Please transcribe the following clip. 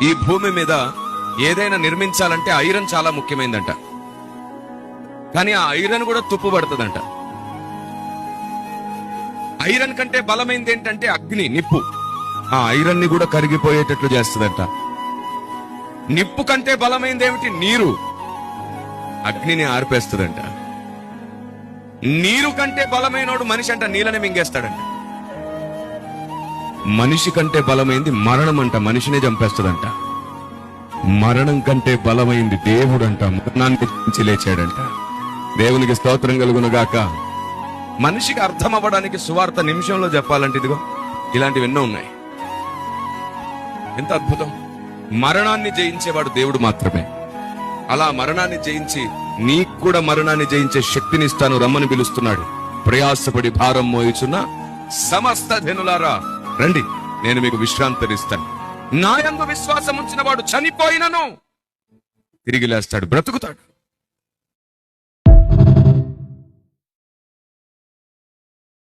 ఈ భూమి మీద ఏదైనా నిర్మించాలంటే ఐరన్ చాలా ముఖ్యమైనదంట. కానీ ఆ ఐరన్ కూడా తుప్పు పడుతుందంట. ఐరన్ కంటే బలమైనది ఏంటంటే అగ్ని, నిప్పు. ఆ ఐరన్ ని కూడా కరిగిపోయేటట్లు చేస్తుందంట. నిప్పు కంటే బలమైనది ఏమిటి? నీరు. అగ్నిని ఆర్పేస్తుందంట. నీరు కంటే బలమైనోడు మనిషి అంట, నీళ్ళని మింగేస్తాడంట. మనిషి కంటే బలమైంది మరణం అంట, మనిషినే చంపేస్తుందంట. మరణం కంటే బలమైంది దేవుడు అంట, మరణాన్ని తెచ్చి లేచాడంట. దేవునికి స్తోత్రం కలుగునుగాక. మనిషికి అర్థం అవ్వడానికి సువార్త నిమిషంలో చెప్పాలంటే ఇదిగో ఇలాంటివి ఎన్నో ఉన్నాయి. ఎంత అద్భుతం! మరణాన్ని జయించేవాడు దేవుడు మాత్రమే. అలా మరణాన్ని జయించి నీకు కూడా మరణాన్ని జయించే శక్తిని ఇస్తాను, రమ్మని పిలుస్తున్నాడు. ప్రయాసపడి భారం మోయుచున్న సమస్త జనులారా రండి, నేను మీకు విశ్రాంతినిస్తాను. నా యందు విశ్వాసం ఉంచిన వాడు చనిపోయినను తిరిగి లేస్తాడు, బ్రతుకుతాడు.